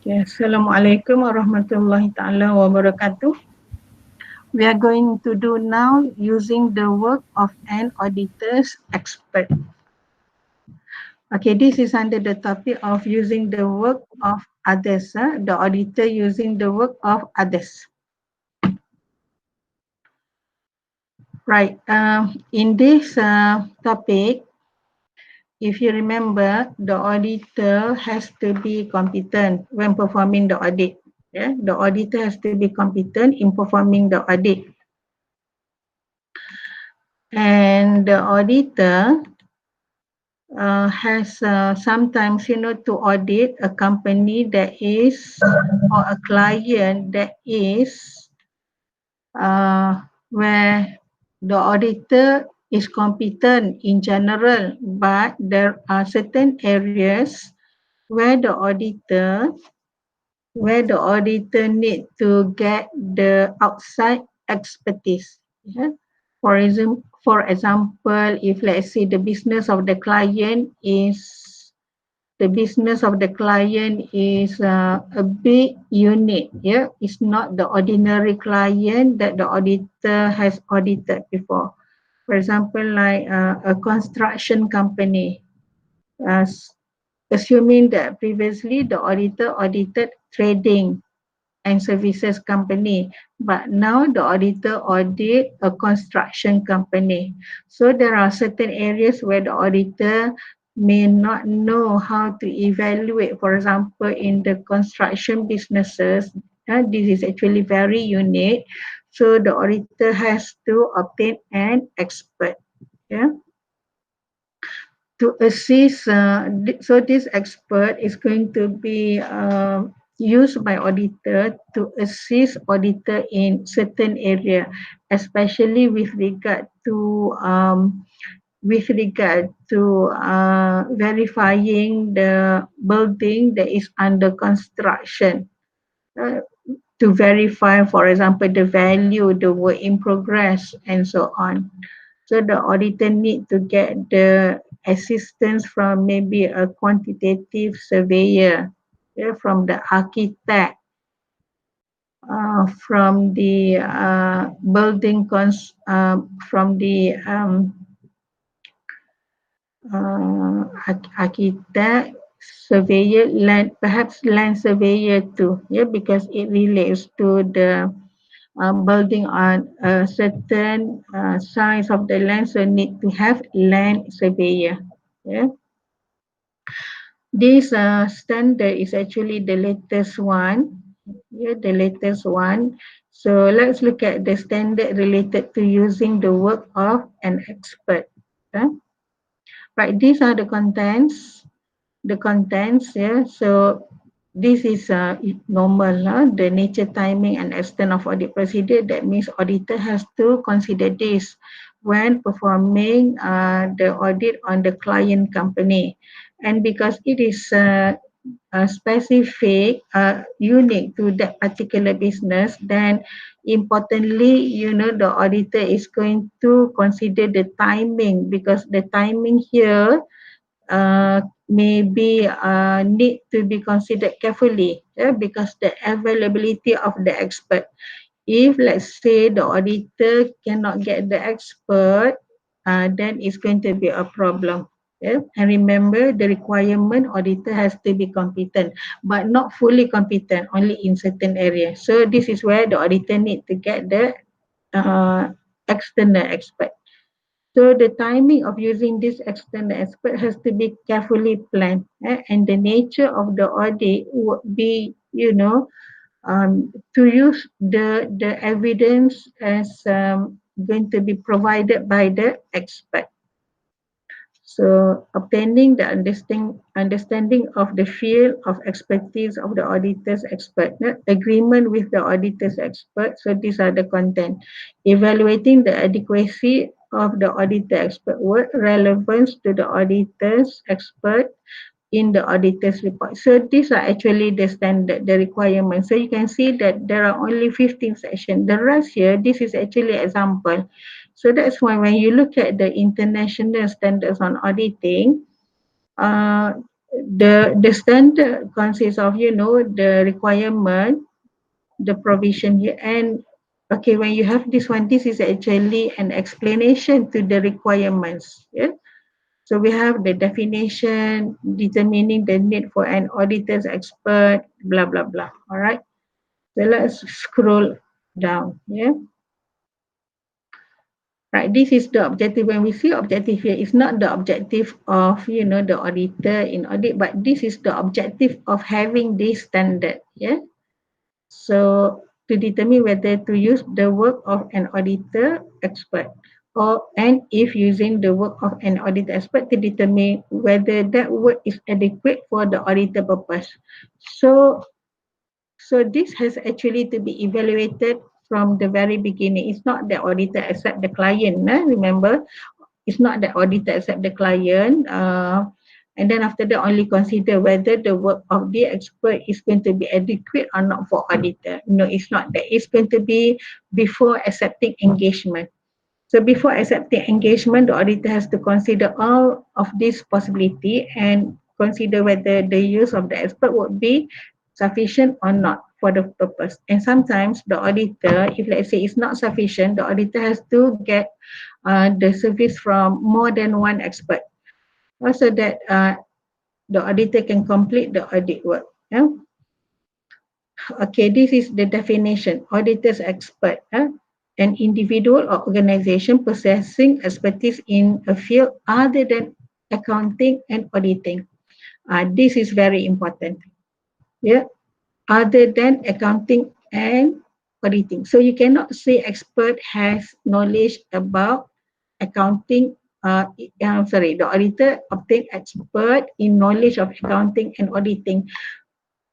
Okay. Assalamualaikum warahmatullahi taala wabarakatuh. We are going to do now using the work of an auditor's expert. Okay, this is under the topic of using the work of others. The auditor using the work of others. Right. In this topic, if you remember, the auditor has to be competent when performing the audit. Yeah, the auditor has to be competent in performing the audit. And the auditor has sometimes, to audit a company that is, or a client that is, where the auditor is competent in general, but there are certain areas where the auditor need to get the outside expertise. Yeah? For example, if let's say the business of the client is a big unit. Yeah, it's not the ordinary client that the auditor has audited before. For example, like a construction company. Uh, Assuming that previously the auditor audited trading and services company, but now the auditor audit a construction company. So there are certain areas where the auditor may not know how to evaluate. For example, in the construction businesses, this is actually very unique. So the auditor has to obtain an expert. Yeah, to assist. So this expert is going to be used by auditor to assist auditor in certain area, especially with regard to verifying the building that is under construction. Uh, to verify, for example, the value, the work in progress, and so on. So the auditor need to get the assistance from maybe a quantitative surveyor, yeah, from the architect, from the from the architect, surveyor, perhaps land surveyor too, yeah, because it relates to the building on a certain size of the land, so need to have land surveyor. Yeah. This standard is actually the latest one. Yeah, the latest one. So let's look at the standard related to using the work of an expert. Okay? Right, these are the contents. The contents, yeah. So this is normal, the nature, timing, and extent of audit procedure. That means auditor has to consider this when performing the audit on the client company. And because it is specific, unique to that particular business, then importantly, the auditor is going to consider the timing, because the timing here maybe need to be considered carefully, because the availability of the expert. If let's say the auditor cannot get the expert, then it's going to be a problem. Yeah? And remember, the requirement auditor has to be competent, but not fully competent, only in certain areas. So this is where the auditor need to get the external expert. So the timing of using this external expert has to be carefully planned, and the nature of the audit would be, to use the evidence as going to be provided by the expert. So obtaining the understanding of the field of expertise of the auditor's expert, agreement with the auditor's expert. So these are the content. Evaluating the adequacy of the auditor expert work, relevance to the auditor's expert in the auditor's report. So these are actually the standard, the requirements. So you can see that there are only 15 sections. The rest here, this is actually example. So that's why when you look at the international standards on auditing, uh, the standard consists of, you know, the requirement, the provision here, and okay, when you have this one, this is actually an explanation to the requirements. Yeah. So we have the definition, determining the need for an auditor's expert, blah blah blah. All right. So let's scroll down. Yeah. Right. This is the objective. When we see objective here, it's not the objective of, you know, the auditor in audit, but this is the objective of having this standard. Yeah. So to determine whether to use the work of an auditor expert, or and if using the work of an auditor expert to determine whether that work is adequate for the auditor purpose. So this has actually to be evaluated from the very beginning. It's not the auditor accept the client. Remember, it's not the auditor accept the client. And then after that, only consider whether the work of the expert is going to be adequate or not for auditor. No, it's not that. It's going to be before accepting engagement. So before accepting engagement, the auditor has to consider all of this possibility and consider whether the use of the expert would be sufficient or not for the purpose. And sometimes the auditor, if let's say it's not sufficient, the auditor has to get the service from more than one expert, so that the auditor can complete the audit work. Yeah? Okay, this is the definition. Auditor's expert, an individual or organization possessing expertise in a field other than accounting and auditing. This is very important. Yeah, other than accounting and auditing. So you cannot say expert has knowledge about accounting. The auditor obtained expert in knowledge of accounting and auditing.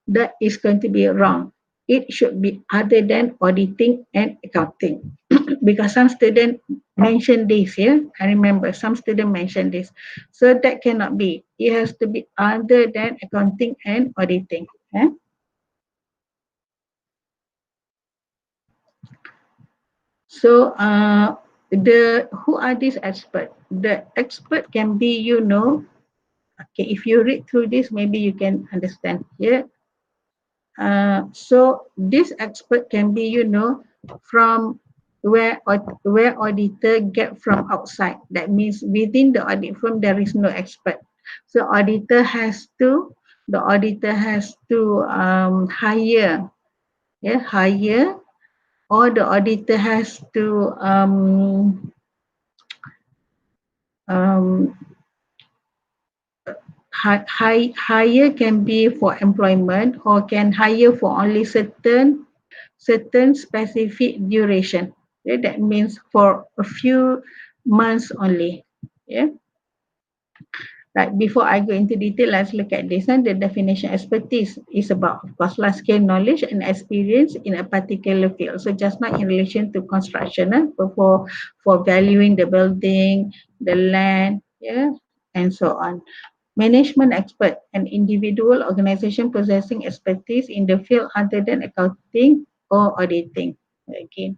That is going to be wrong. It should be other than auditing and accounting. Because some students mentioned this, yeah? I remember some students mentioned this. So that cannot be. It has to be other than accounting and auditing. Yeah? So the who are these experts? The expert can be, you know, okay, if you read through this, maybe you can understand. Yeah. So this expert can be, you know, from where auditor get from outside. That means within the audit firm there is no expert. So the auditor has to hire, yeah, hire, or the auditor has to um, hire can be for employment, or can hire for only certain specific duration. Okay? That means for a few months only. Yeah. Right. Before I go into detail, let's look at this. And the definition expertise is about, of course, large scale knowledge and experience in a particular field. So just now in relation to construction, for valuing the building, the land, yeah, and so on. Management expert, an individual organization possessing expertise in the field other than accounting or auditing. Again,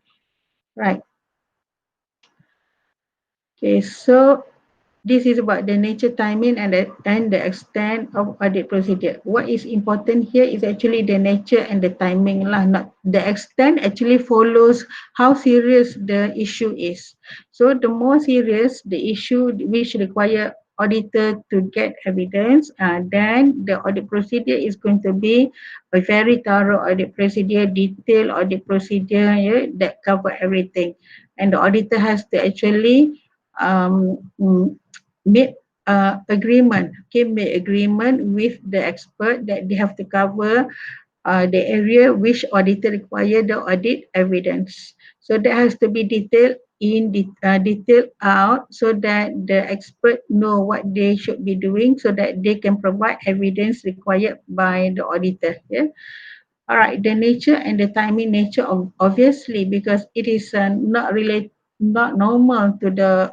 right. Okay, so this is about the nature, timing, and the extent of audit procedure. What is important here is actually the nature and the timing lah. Not the extent actually follows how serious the issue is. So the more serious the issue which require auditor to get evidence, then the audit procedure is going to be a very thorough audit procedure, detailed audit procedure, yeah, that cover everything. And the auditor has to actually um, made agreement, okay, made agreement with the expert that they have to cover the area which auditor require the audit evidence. So that has to be detailed detailed out, so that the expert know what they should be doing, so that they can provide evidence required by the auditor. Yeah. All right, the nature and the timing nature of, obviously, because it is not normal to the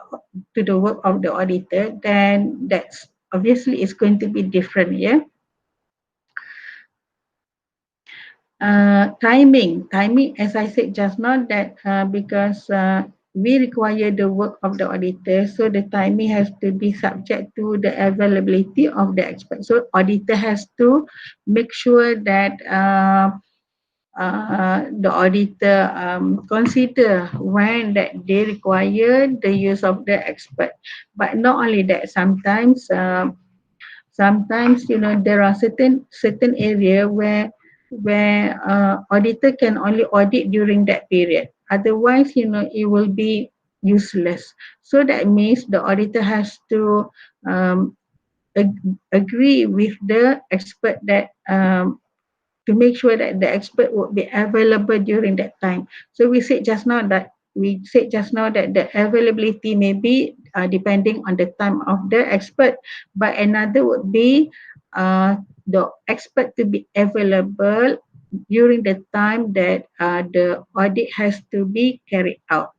work of the auditor, then that's obviously is going to be different. Yeah. Timing, as I said just now, that because we require the work of the auditor, so the timing has to be subject to the availability of the expert. So auditor has to make sure that the auditor consider when that they require the use of the expert. But not only that, sometimes there are certain area where auditor can only audit during that period. Otherwise, it will be useless. So that means the auditor has to um, agree with the expert that to make sure that the expert would be available during that time. So we said just now that the availability may be depending on the time of the expert, but another would be the expert to be available during the time that the audit has to be carried out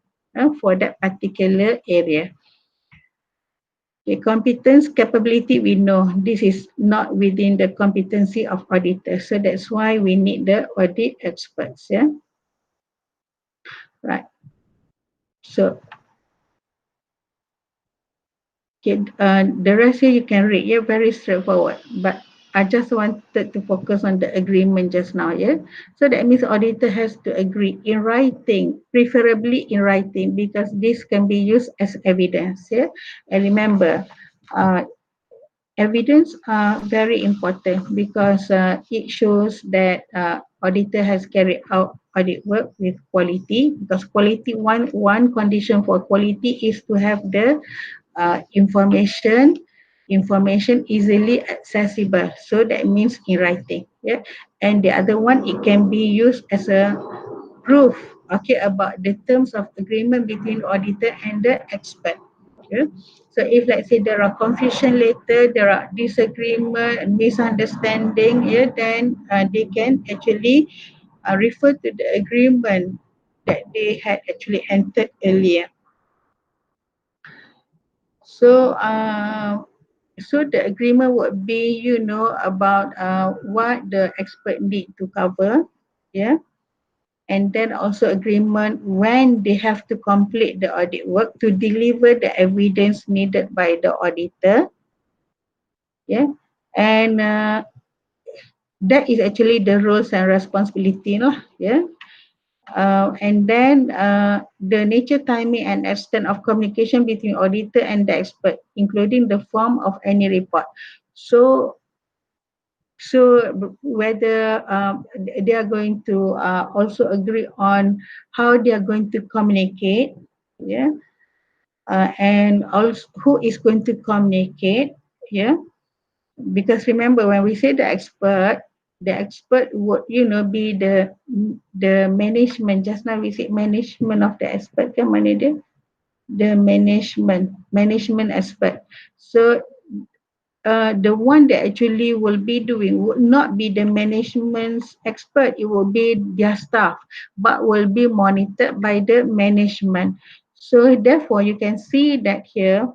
for that particular area. Okay, competence, capability, we know this is not within the competency of auditors. So that's why we need the audit experts. Yeah, right. So okay, the rest here you can read. Yeah, very straightforward. But I just wanted to focus on the agreement just now. Yeah, so that means auditor has to agree in writing, preferably in writing, because this can be used as evidence. Yeah, and remember, uh, evidence are very important because it shows that auditor has carried out audit work with quality, because quality, one condition for quality is to have the information easily accessible, so that means in writing. Yeah, and the other one, it can be used as a proof, okay, about the terms of agreement between auditor and the expert. Okay. So if let's say there are confusion later, there are disagreement and misunderstanding, yeah, then they can actually refer to the agreement that they had actually entered earlier. So so the agreement would be, about what the expert need to cover, yeah, and then also agreement when they have to complete the audit work to deliver the evidence needed by the auditor. Yeah, and that is actually the roles and responsibility, yeah. And then the nature, timing, and extent of communication between auditor and the expert, including the form of any report. So whether they are going to also agree on how they are going to communicate, yeah, and also who is going to communicate, yeah, because remember when we say the expert would be the management. Just now we said management of the expert, kan mana dia, the management expert. So the one that actually will be doing would not be the management's expert, it will be their staff, but will be monitored by the management. So therefore you can see that here,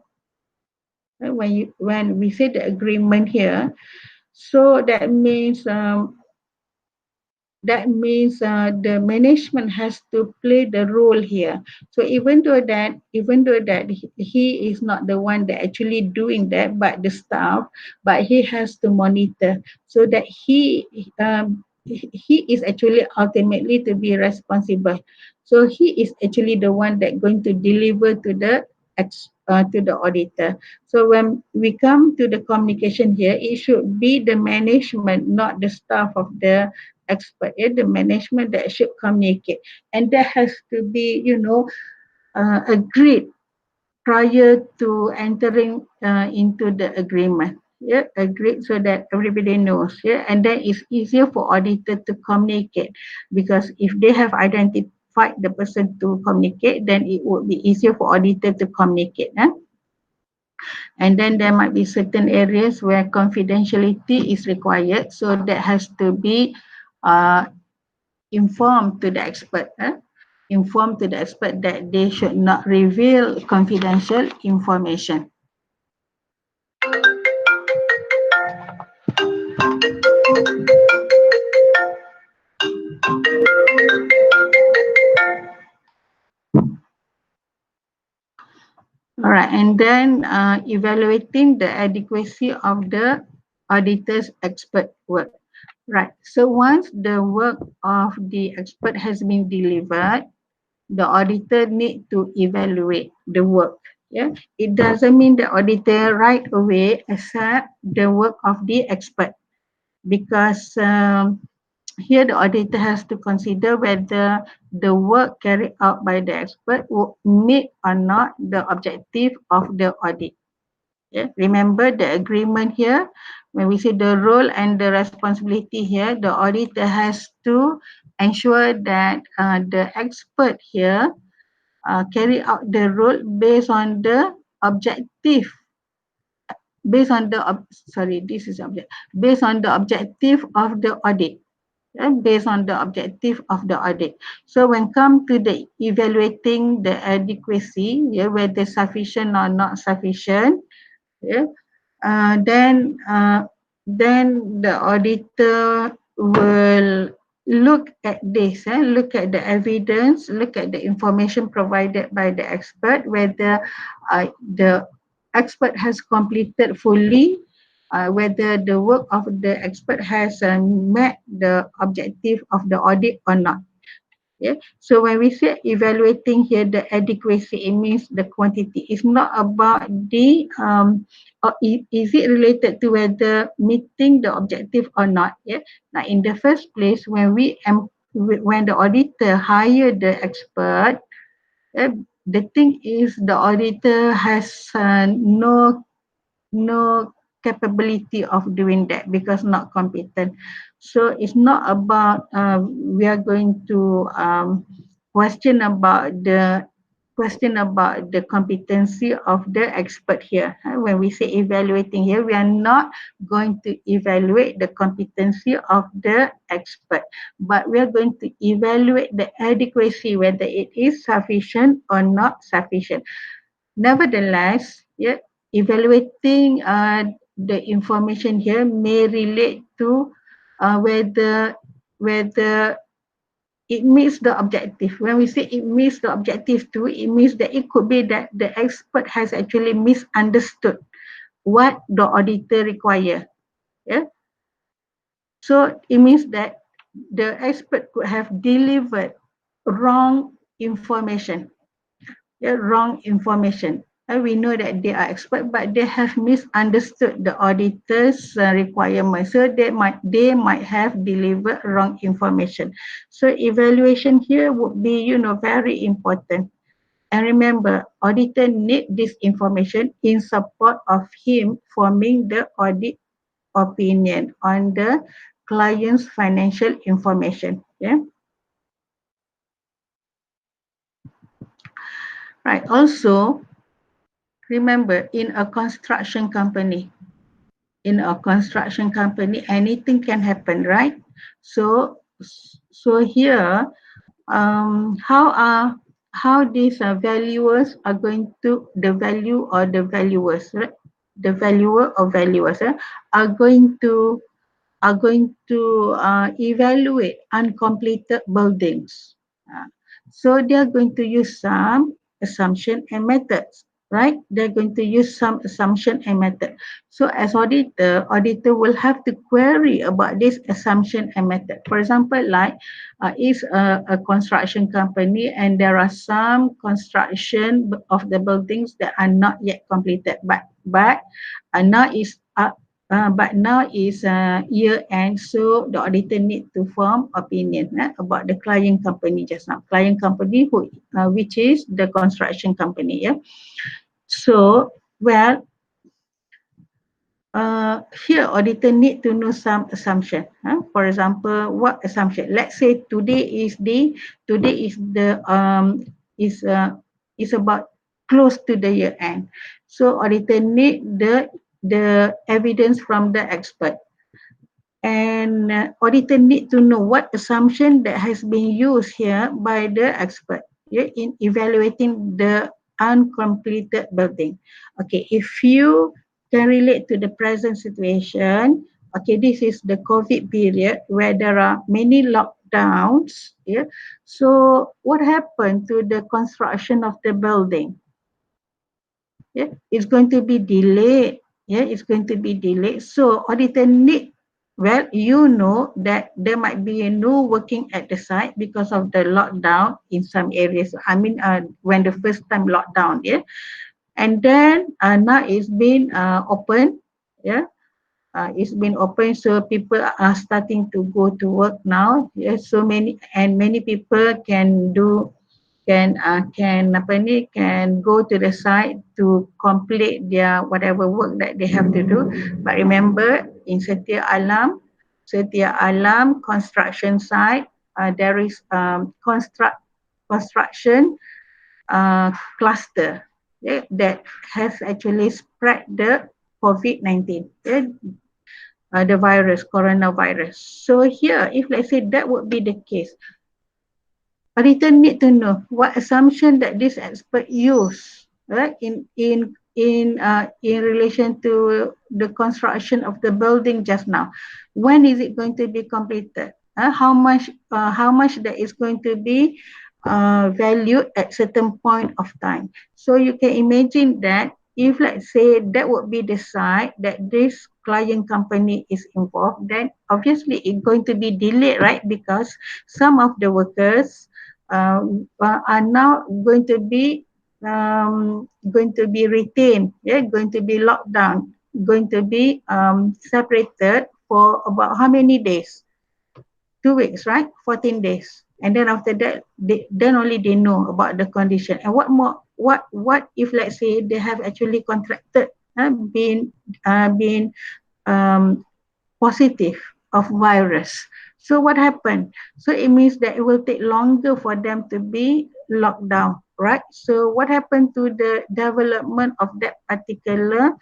when we say the agreement here, so that means the management has to play the role here. So even though that he is not the one that actually doing that, but the staff, but he has to monitor, so that he is actually ultimately to be responsible. So he is actually the one that going to deliver to the auditor. So when we come to the communication here, it should be the management, not the staff of the expert, the management that should communicate, and that has to be agreed prior to entering into the agreement. Yeah, agreed, so that everybody knows. Yeah, and then it's easier for auditor to communicate, because if they have identified the person to communicate, then it would be easier for auditor to communicate. And then there might be certain areas where confidentiality is required, so that has to be uh, informed to the expert. Inform to the expert that they should not reveal confidential information. All right, and then evaluating the adequacy of the auditor's expert work. Right. So once the work of the expert has been delivered, the auditor need to evaluate the work. Yeah. It doesn't mean the auditor right away accept the work of the expert, because here the auditor has to consider whether the work carried out by the expert will meet or not the objective of the audit. Yeah. Remember the agreement here, when we say the role and the responsibility here, the auditor has to ensure that the expert here carry out the role based on the objective, based on the sorry, this is object, based on the objective of the audit. Based on the objective of the audit. So when come to the evaluating the adequacy, yeah, whether sufficient or not sufficient, yeah, uh, then uh, then the auditor will look at this, look at the evidence, look at the information provided by the expert, whether the expert has completed fully, whether the work of the expert has met the objective of the audit or not. Yeah. So when we say evaluating here the adequacy, it means the quantity. It's not about the or is it related to whether meeting the objective or not. Yeah. Now in the first place, when the auditor hire the expert, the thing is the auditor has no capability of doing that because not competent. So it's not about we are going to question about the competency of the expert here. When we say evaluating here, we are not going to evaluate the competency of the expert, but we are going to evaluate the adequacy, whether it is sufficient or not sufficient. Nevertheless, yeah, evaluating the information here may relate to whether it meets the objective. When we say it meets the objective too, it means that it could be that the expert has actually misunderstood what the auditor require. Yeah. So it means that the expert could have delivered wrong information. Yeah, wrong information. And we know that they are expert, but they have misunderstood the auditor's requirements. So they might have delivered wrong information. So evaluation here would be, very important. And remember, auditor need this information in support of him forming the audit opinion on the client's financial information. Yeah. Right. Also, remember, in a construction company, anything can happen, right? So, so here, how are how these valuers are going to the value or the valuers, right? The valuer or valuers are going to evaluate uncompleted buildings. Uh, so they are going to use some assumption and methods, right? They're going to use some assumption and method. So as auditor will have to query about this assumption and method. For example, like is a construction company and there are some construction of the buildings that are not yet completed, but now is year end, so the auditor need to form opinion about the client company just now. Client company which is the construction company. Yeah. So here auditor need to know some assumption. For example, what assumption? Let's say today is about close to the year end. So auditor need the evidence from the expert, and auditor need to know what assumption that has been used here by the expert, yeah, in evaluating the uncompleted building. Okay, if you can relate to the present situation, okay, this is the COVID period where there are many lockdowns. Yeah, so what happened to the construction of the building? Yeah, it's going to be delayed. Yeah, it's going to be delayed. So auditor need, well, you know that there might be no working at the site because of the lockdown in some areas. I mean, when the first time lockdown, yeah, and then now it's been open, yeah, it's been open, so people are starting to go to work now. Yes, so many people can apa ni, can go to the site to complete their whatever work that they have to do. But remember, in Setia Alam construction site, there is construction cluster, yeah, that has actually spread the COVID-19, yeah, the virus, coronavirus. So here, if let's say that would be the case, auditor need to know what assumption that this expert use, right, in relation to the construction of the building just now. When is it going to be completed? How much that is going to be valued at certain point of time. So you can imagine that if let's say that would be the site that this client company is involved, then obviously it's going to be delayed, right? Because some of the workers are now going to be retained, yeah, going to be locked down, going to be separated for about how many days? 2 weeks, right? 14 days. And then after that, then only they know about the condition. And what more? What if let's say they have actually contracted, been um, positive of virus. So what happened? So it means that it will take longer for them to be locked down, right? So what happened to the development of that particular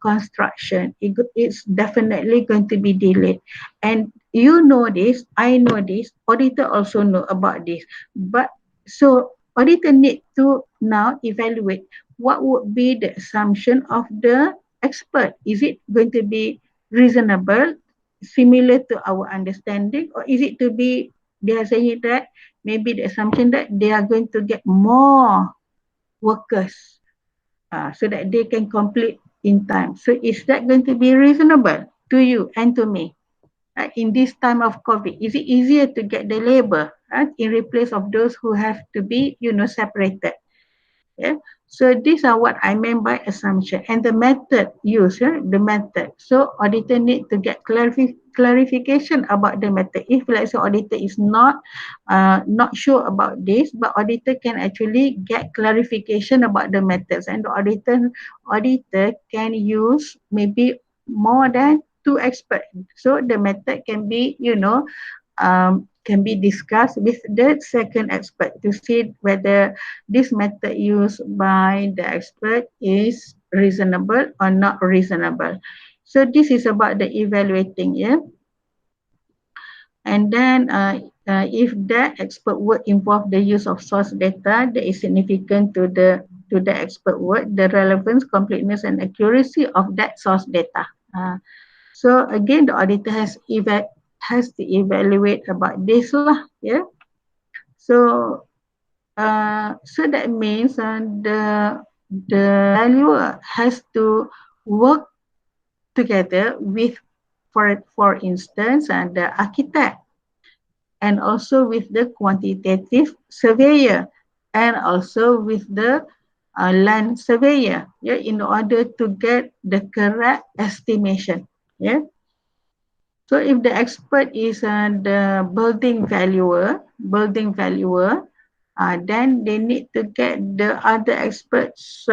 construction? It's definitely going to be delayed. And you know this, I know this, auditor also know about this. But so auditor need to now evaluate what would be the assumption of the expert. Is it going to be reasonable, similar to our understanding, or is it to be, they are saying that maybe the assumption that they are going to get more workers so that they can complete in time. So is that going to be reasonable to you and to me in this time of COVID? Is it easier to get the labor in replace of those who have to be, separated? Yeah. So these are what I meant by assumption and the method used, the method. So auditor need to get clarification about the method. If let's say auditor is not sure about this, but auditor can actually get clarification about the methods, and the auditor can use maybe more than two experts. So the method can be discussed with the second expert to see whether this method used by the expert is reasonable or not reasonable. So this is about the evaluating, yeah. And then if that expert work involve the use of source data that is significant to the expert work, the relevance, completeness, and accuracy of that source data. So again, the auditor has to evaluate about this lah, yeah. So so that means the valuer has to work together with, for instance, the architect, and also with the quantitative surveyor, and also with the land surveyor, yeah, in order to get the correct estimation, yeah. So if the expert is the building valuer, then they need to get the other experts.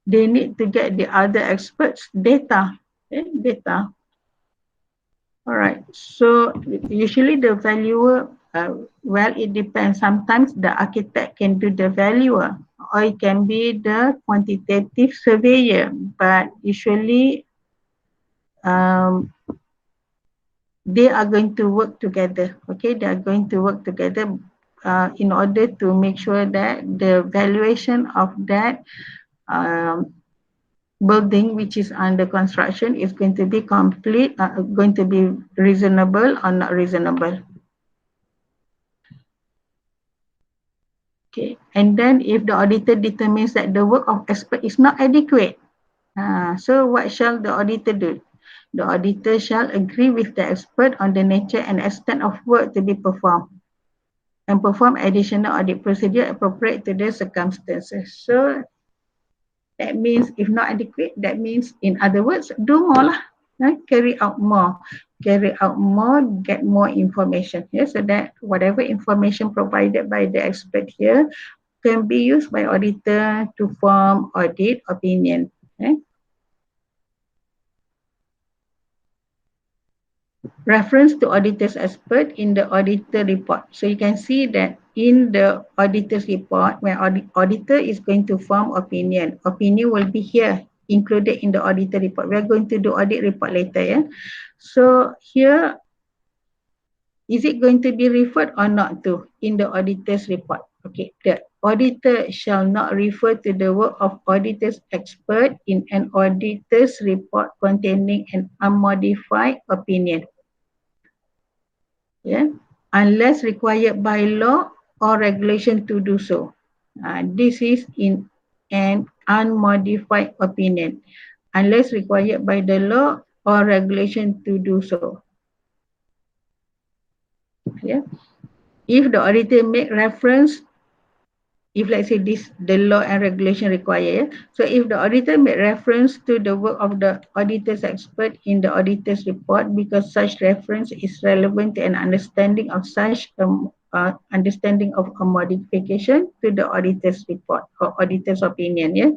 They need to get the other experts data. Okay, data. All right. So usually the valuer, well, it depends. Sometimes the architect can do the valuer, or it can be the quantitative surveyor. But usually, they are going to work together. Okay, they are going to work together in order to make sure that the valuation of that building which is under construction is going to be complete, going to be reasonable or not reasonable. Okay, and then if the auditor determines that the work of expert is not adequate, so what shall the auditor do? The auditor shall agree with the expert on the nature and extent of work to be performed and perform additional audit procedure appropriate to the circumstances. So that means if not adequate, that means in other words, do more lah. Carry out more, get more information here, so that whatever information provided by the expert here can be used by auditor to form audit opinion. Reference to auditor's expert in the auditor report. So you can see that in the auditor's report, when auditor is going to form opinion will be here included in the auditor report. We are going to do audit report later. Yeah. So here, is it going to be referred or not to in the auditor's report? Okay, the auditor shall not refer to the work of auditor's expert in an auditor's report containing an unmodified opinion. Yeah, unless required by law or regulation to do so. This is in an unmodified opinion, unless required by the law or regulation to do so. Yeah. If the auditor make reference, if let's say this the law and regulation require, so if the auditor made reference to the work of the auditor's expert in the auditor's report because such reference is relevant to an understanding of such understanding of a modification to the auditor's report or auditor's opinion, yeah,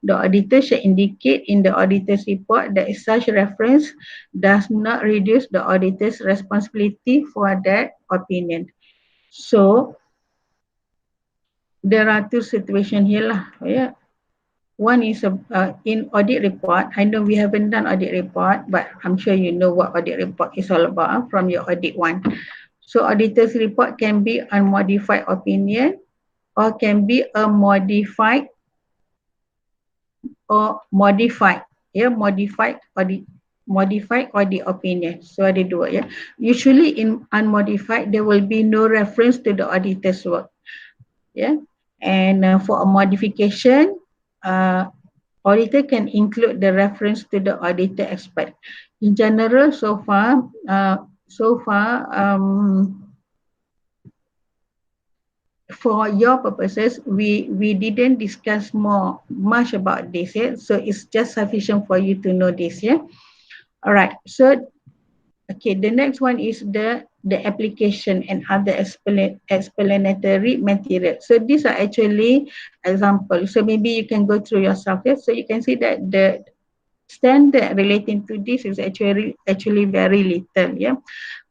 the auditor should indicate in the auditor's report that such reference does not reduce the auditor's responsibility for that opinion. So there are two situations here lah. Yeah. One is in audit report. I know we haven't done audit report, but I'm sure you know what audit report is all about from your audit one. So auditor's report can be unmodified opinion or can be a modified or modified. Yeah, modified audit opinion. So ada dua. Yeah. Usually in unmodified, there will be no reference to the auditor's work. Yeah. And for a modification, auditor can include the reference to the auditor expert. In general, so far, for your purposes, we didn't discuss much about this. Yeah? So it's just sufficient for you to know this. Yeah. All right. So okay, the next one is the application and other explanatory material. So these are actually examples. So maybe you can go through yourself. Yeah? So you can see that the standard relating to this is actually very little. Yeah.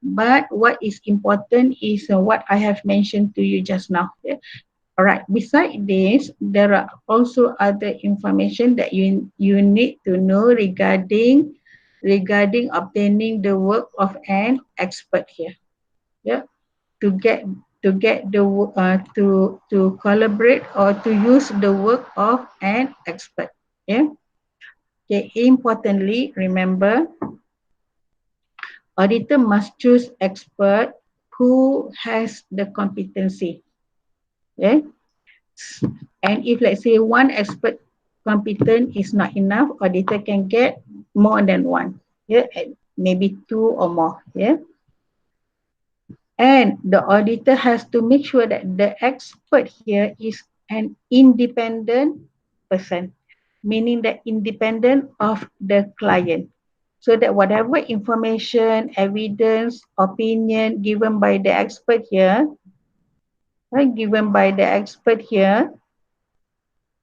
But what is important is what I have mentioned to you just now. Yeah? All right. Besides this, there are also other information that you need to know regarding obtaining the work of an expert here. Yeah, to get the to collaborate or to use the work of an expert. Yeah. Okay. Importantly, remember, auditor must choose expert who has the competency. Yeah. And if let's say one expert competent is not enough, auditor can get more than one. Yeah, maybe two or more. Yeah. And the auditor has to make sure that the expert here is an independent person, meaning that independent of the client. So that whatever information, evidence, opinion given by the expert here,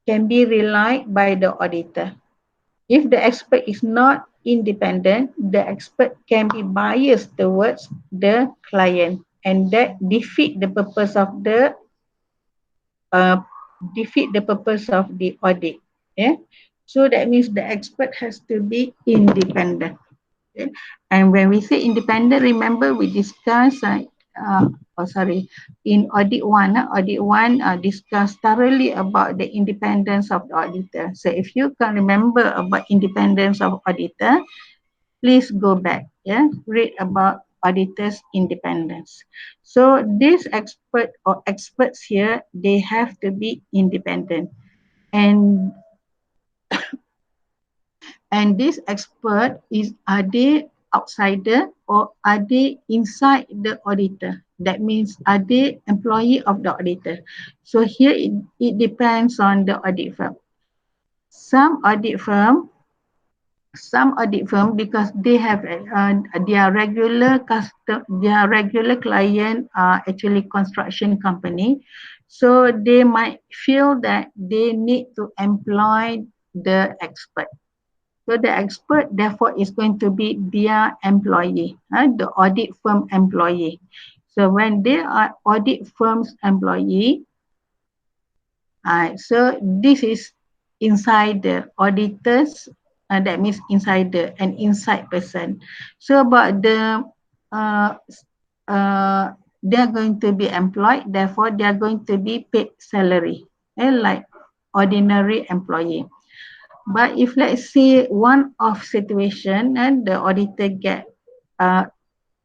can be relied by the auditor. If the expert is not independent, the expert can be biased towards the client, and that defeat the purpose of the audit. Yeah. So that means the expert has to be independent. Okay. And when we say independent, remember we discussed in audit one discussed thoroughly about the independence of the auditor. So if you can remember about independence of auditor, please go back. Yeah, read about auditor's independence. So these experts here, they have to be independent. And this expert is, are they outsider or are they inside the auditor? That means, are they employee of the auditor? So here it depends on the audit firm. Some audit firm, because they have their regular client are actually construction company, so they might feel that they need to employ the expert. So the expert therefore is going to be their employee, the audit firm employee. So when they are audit firm's employee, so this is insider auditors, that means insider, an inside person. So about the uh, they are going to be employed, therefore they are going to be paid salary, like ordinary employee. But if let's say one of situation and the auditor get uh,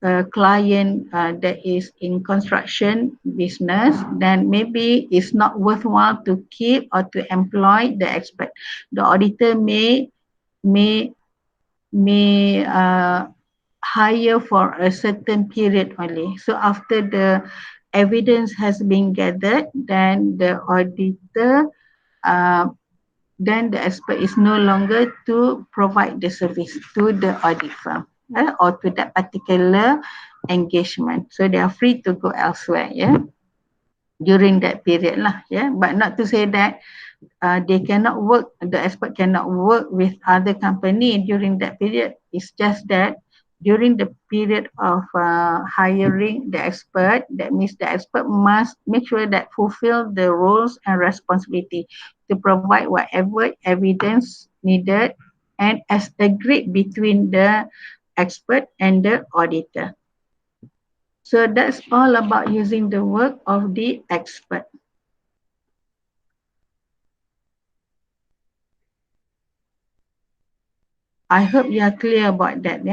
a client that is in construction business, then maybe it's not worthwhile to keep or to employ the expert. The auditor may may hire for a certain period only. So after the evidence has been gathered, then the auditor uh, then the expert is no longer to provide the service to the audit firm, or to that particular engagement. So they are free to go elsewhere, during that period lah, But not to say that they cannot work, the expert cannot work with other company during that period. It's just that during the period of hiring the expert, that means the expert must make sure that fulfill the roles and responsibility to provide whatever evidence needed and as agreed between the expert and the auditor. So that's all about using the work of the expert. I hope you are clear about that,